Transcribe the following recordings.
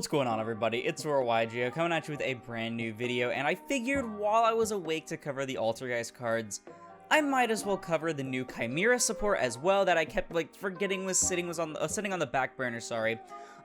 What's going on, everybody? It's Aurora coming at you with a brand new video, and I figured while I was awake to cover the Altergeist cards, I might as well cover the new Chimera support as well that I kept forgetting was sitting on the back burner. Sorry.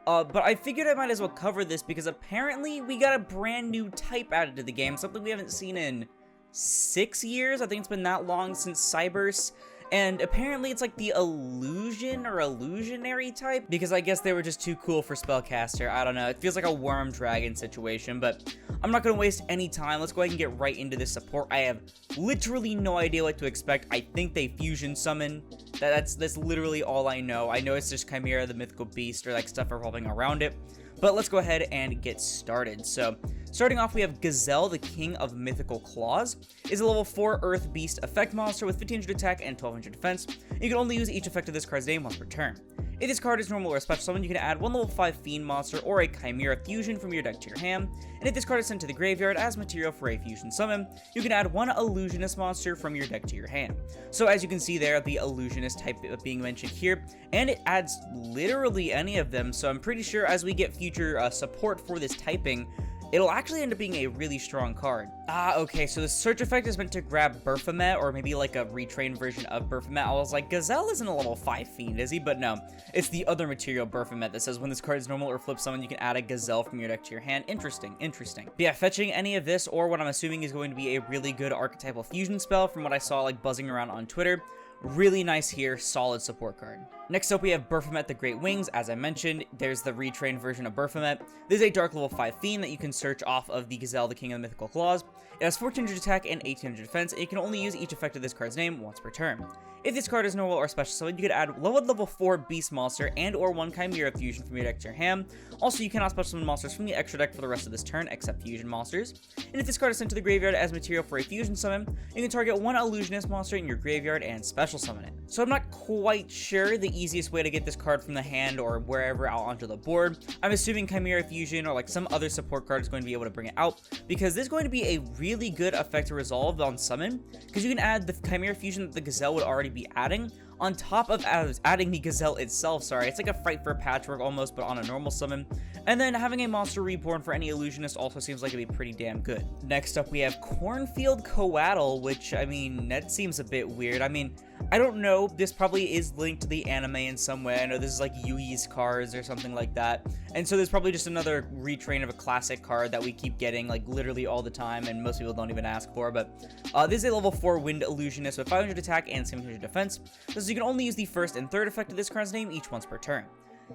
But I figured I might as well cover this because apparently we got a brand new type added to the game, something we haven't seen in 6 years. I think it's been that long since Cybers. And apparently it's like the illusion or illusionary type, because I guess they were just too cool for spellcaster. I don't know, it feels like a worm dragon situation, but I'm not going to waste any time. Let's go ahead and get right into this support. I have literally no idea what to expect. I think they fusion summon. That's literally all I know. I know it's just Chimera, the mythical beast, or like stuff revolving around it. But let's go ahead and get started. So, starting off, we have Gazelle, the King of Mythical Claws. Is a level 4 Earth Beast effect monster with 1500 attack and 1200 defense. You can only use each effect of this card's name once per turn. If this card is normal or a special summon, you can add one level 5 Fiend monster or a Chimera Fusion from your deck to your hand. And if this card is sent to the graveyard as material for a fusion summon, you can add one Illusionist monster from your deck to your hand. So as you can see there, the Illusionist type being mentioned here, and it adds literally any of them, so I'm pretty sure as we get future support for this typing, it'll actually end up being a really strong card. Okay, so the search effect is meant to grab Baphomet, or maybe like a retrained version of Baphomet. I was like, Gazelle isn't a level 5 Fiend, is he? But no, it's the other material Baphomet that says when this card is normal or flip summon, you can add a Gazelle from your deck to your hand. Interesting. But yeah, fetching any of this, or what I'm assuming is going to be a really good archetypal fusion spell from what I saw like buzzing around on Twitter. Really nice here, solid support card. Next up, we have Baphomet the Great Wings. As I mentioned, there's the retrained version of Baphomet. This is a dark level 5 Fiend that you can search off of the Gazelle, the King of the Mythical Claws. It has 1400 attack and 1800 defense, and you can only use each effect of this card's name once per turn. If this card is normal or special summon, you could add level 4 Beast monster and or one Chimera Fusion from your deck to your hand. Also, you cannot special summon monsters from the extra deck for the rest of this turn, except fusion monsters. And if this card is sent to the graveyard as material for a fusion summon, you can target one Illusionist monster in your graveyard and special summon it. So I'm not quite sure the easiest way to get this card from the hand or wherever out onto the board. I'm assuming Chimera Fusion or like some other support card is going to be able to bring it out, because this is going to be a really good effect to resolve on summon, because you can add the Chimera Fusion that the Gazelle would already be adding on top of adding the Gazelle itself. Sorry, it's like a Fight for Patchwork almost, but on a normal summon. And then having a monster reborn for any Illusionist also seems like it'd be pretty damn good. Next up, we have Cornfield Coatl, which, I mean, that seems a bit weird. I mean, I don't know, this probably is linked to the anime in some way. I know this is like Yui's cards or something like that. And so there's probably just another retrain of a classic card that we keep getting like literally all the time and most people don't even ask for. But this is a level 4 Wind Illusionist with 500 attack and 700 defense. So you can only use the first and third effect of this card's name each once per turn.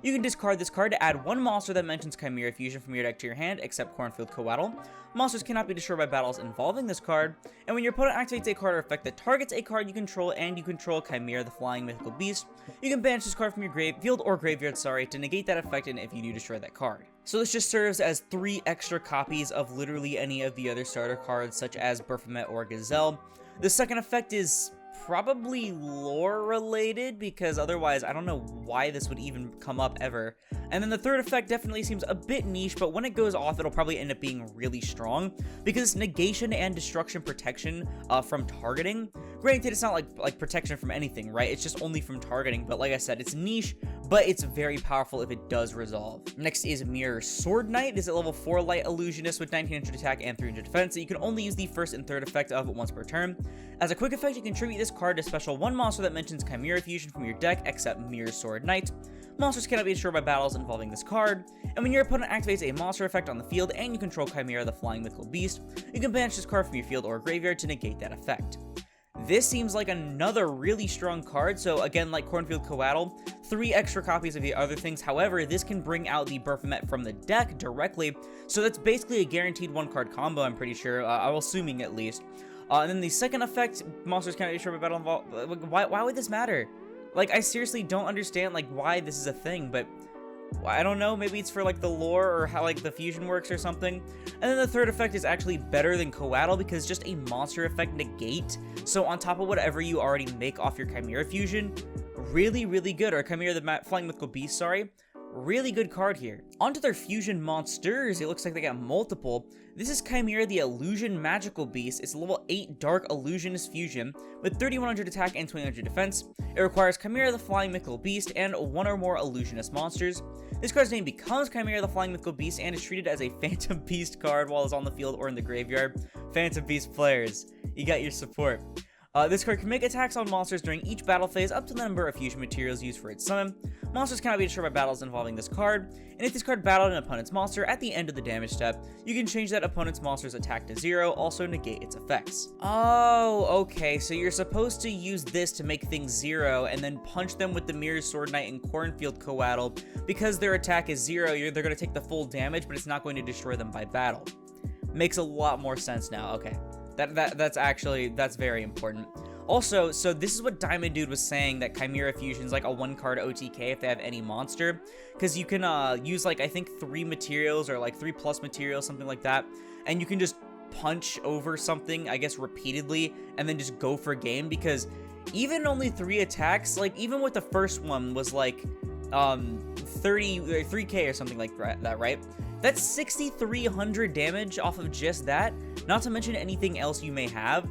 You can discard this card to add one monster that mentions Chimera Fusion from your deck to your hand, except Cornfield Coatl. Monsters cannot be destroyed by battles involving this card, and when your opponent activates a card or effect that targets a card you control and you control Chimera, the flying mythical beast, you can banish this card from your field or graveyard, to negate that effect and if you do destroy that card. So this just serves as 3 extra copies of literally any of the other starter cards, such as Baphomet or Gazelle. The second effect is probably lore related, because otherwise I don't know why this would even come up ever. And then the third effect definitely seems a bit niche, but when it goes off it'll probably end up being really strong, because it's negation and destruction protection from targeting. Granted, it's not like protection from anything, right? It's just only from targeting, but like I said, it's niche, but it's very powerful if it does resolve. Next is Mirror Sword Knight. This is a level 4 Light Illusionist with 1900 attack and 300 defense, so you can only use the first and third effect of it once per turn. As a quick effect, you can tribute this card to special one monster that mentions Chimera Fusion from your deck, except Mirror Sword Knight. Monsters cannot be destroyed by battles involving this card, and when your opponent activates a monster effect on the field and you control Chimera, the flying mythical beast, you can banish this card from your field or graveyard to negate that effect. This seems like another really strong card, so again, like Cornfield Coatl, 3 extra copies of the other things. However, this can bring out the Baphomet from the deck directly, so that's basically a guaranteed 1-card combo, I'm pretty sure, I'm assuming at least. And then the second effect, monsters cannot be destroyed by battle involved. Why would this matter? Like, I seriously don't understand like why this is a thing, but I don't know, maybe it's for like the lore or how like the fusion works or something. And then the third effect is actually better than Coatl because it's just a monster effect negate. So on top of whatever you already make off your Chimera Fusion, really good. Or Chimera the flying mythical beast, sorry. really good card here. Onto their fusion monsters, it looks like they got multiple. This is Chimera the Illusion Magical Beast. It's a level 8 Dark Illusionist Fusion with 3100 attack and 2000 defense. It requires Chimera the Flying Mythical Beast and one or more Illusionist monsters. This card's name becomes Chimera the Flying Mythical Beast and is treated as a Phantom Beast card while it's on the field or in the graveyard. Phantom Beast players, you got your support. This card can make attacks on monsters during each battle phase up to the number of fusion materials used for its summon. Monsters cannot be destroyed by battles involving this card, and if this card battled an opponent's monster at the end of the damage step, you can change that opponent's monster's attack to 0, also negate its effects. Oh, okay, so you're supposed to use this to make things 0, and then punch them with the Mirror Sword Knight and Cornfield Coatl. Because their attack is 0, they're going to take the full damage, but it's not going to destroy them by battle. Makes a lot more sense now, okay. That's very important. Also, so this is what Diamond Dude was saying, that Chimera Fusion's like a 1-card OTK if they have any monster, because you can use like I think 3 materials or like 3+ materials, something like that, and you can just punch over something, I guess repeatedly, and then just go for game, because even only 3 attacks, like even with the first one was like 3k or something like that, right? That's 6,300 damage off of just that, not to mention anything else you may have.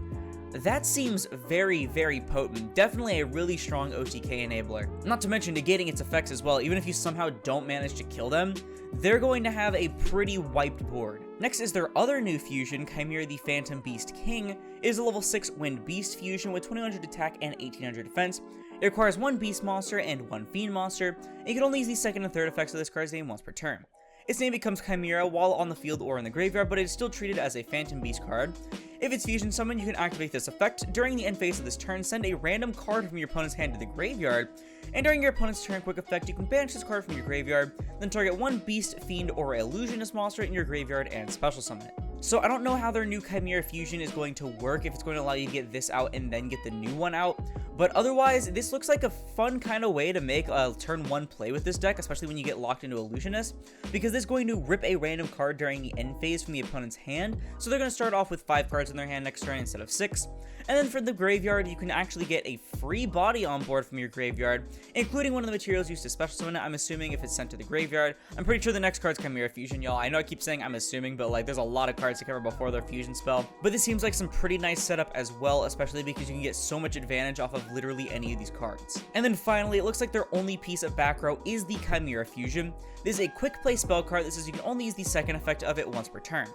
That seems very, very potent. Definitely a really strong OTK enabler. Not to mention negating its effects as well. Even if you somehow don't manage to kill them, they're going to have a pretty wiped board. Next is their other new fusion, Chimera the Phantom Beast King. It is a level 6 Wind Beast fusion with 2100 attack and 1800 defense. It requires 1 Beast monster and 1 Fiend monster. And you can only use the second and third effects of this card's name once per turn. Its name becomes Chimera while on the field or in the graveyard, but it is still treated as a Phantom Beast card. If it's fusion summoned, you can activate this effect. During the end phase of this turn, send a random card from your opponent's hand to the graveyard, and during your opponent's turn quick effect, you can banish this card from your graveyard, then target 1 Beast, Fiend, or Illusionist monster in your graveyard and special summon it. So I don't know how their new Chimera Fusion is going to work, if it's going to allow you to get this out and then get the new one out, but otherwise, this looks like a fun kind of way to make a turn 1 play with this deck, especially when you get locked into Illusionist, because this is going to rip a random card during the end phase from the opponent's hand, so they're going to start off with 5 cards in their hand next turn instead of 6, and then for the graveyard, you can actually get a free body on board from your graveyard, including one of the materials used to special summon it, I'm assuming if it's sent to the graveyard. I'm pretty sure the next card's Chimera Fusion, y'all. I know I keep saying I'm assuming, but like there's a lot of cards to cover before their fusion spell, but this seems like some pretty nice setup as well, especially because you can get so much advantage off of literally any of these cards. And then finally, it looks like their only piece of back row is the Chimera Fusion. This is a quick play spell card that says you can only use the second effect of it once per turn.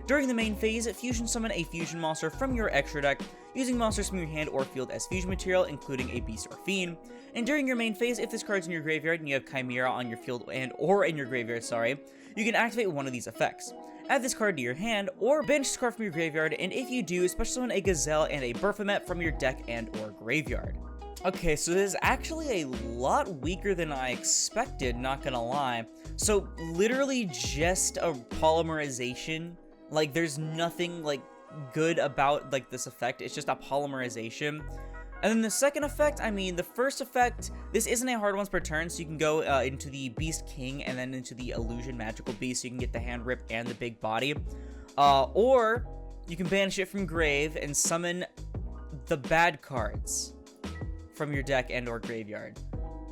During the main phase, fusion summon a fusion monster from your extra deck, using monsters from your hand or field as fusion material, including a beast or fiend. And during your main phase, if this card's in your graveyard and you have Chimera on your field or in your graveyard, you can activate one of these effects. Add this card to your hand, or banish this card from your graveyard, and if you do, special summon a Gazelle and a Baphomet from your deck and or graveyard. Okay, so this is actually a lot weaker than I expected, not gonna lie. So literally just a polymerization. Like there's nothing like good about like this effect, it's just a polymerization. And then the second effect, I mean, the first effect, this isn't a hard once per turn, so you can go into the Beast King and then into the Illusion Magical Beast, so you can get the hand rip and the big body. Or you can banish it from grave and summon the bad cards from your deck and or graveyard,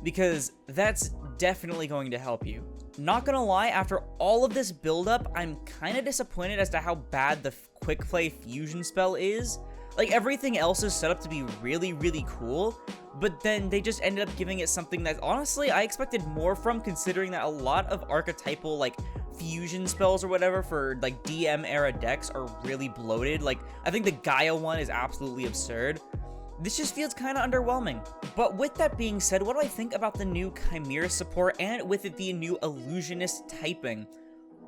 because that's definitely going to help you. Not gonna lie, after all of this buildup, I'm kind of disappointed as to how bad the quick play fusion spell is. Like, everything else is set up to be really, really cool, but then they just ended up giving it something that, honestly, I expected more from, considering that a lot of archetypal, like, fusion spells or whatever for, like, DM-era decks are really bloated. Like, I think the Gaia one is absolutely absurd. This just feels kind of underwhelming. But with that being said, what do I think about the new Chimera support and with it the new Illusionist typing?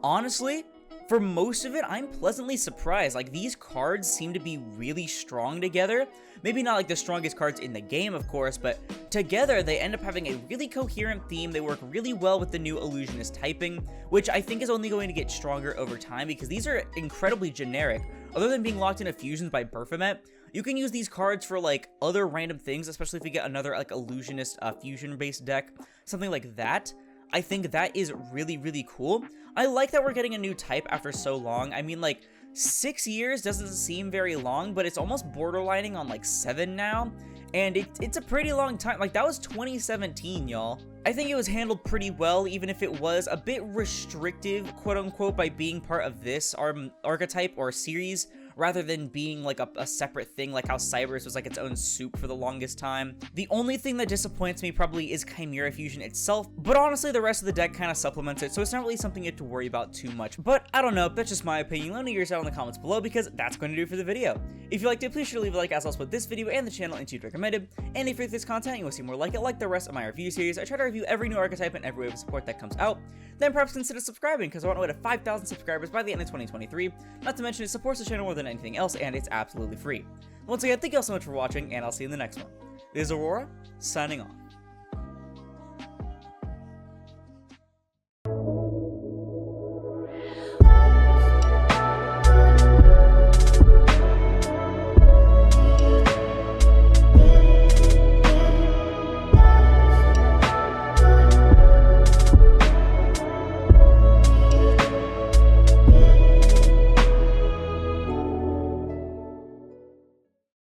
Honestly, for most of it, I'm pleasantly surprised. Like, these cards seem to be really strong together. Maybe not like the strongest cards in the game, of course, but together they end up having a really coherent theme. They work really well with the new Illusionist typing, which I think is only going to get stronger over time because these are incredibly generic. Other than being locked into fusions by Baphomet, you can use these cards for like other random things, especially if you get another like Illusionist fusion-based deck, something like that. I think that is really, really cool. I like that we're getting a new type after so long. I mean, like, 6 years doesn't seem very long, but it's almost borderlining on like 7 now, and it's a pretty long time. Like, that was 2017, y'all. I think it was handled pretty well, even if it was a bit restrictive, quote-unquote, by being part of this archetype or series, rather than being like a separate thing, like how Cybers was like its own soup for the longest time. The only thing that disappoints me probably is Chimera Fusion itself, but honestly the rest of the deck kind of supplements it, so it's not really something you have to worry about too much. But I don't know, that's just my opinion. Let me know yours out in the comments below, because that's going to do it for the video. If you liked it, please sure to leave a like, as I'll split this video and the channel into recommended. And if you like this content and you want to see more like it, like the rest of my review series, I try to review every new archetype and every wave of support that comes out, then perhaps consider subscribing, because I want to hit 5,000 subscribers by the end of 2023. Not to mention it supports the channel more than anything else, and it's absolutely free. Once again, thank you all so much for watching, and I'll see you in the next one. This is Aurora, signing off.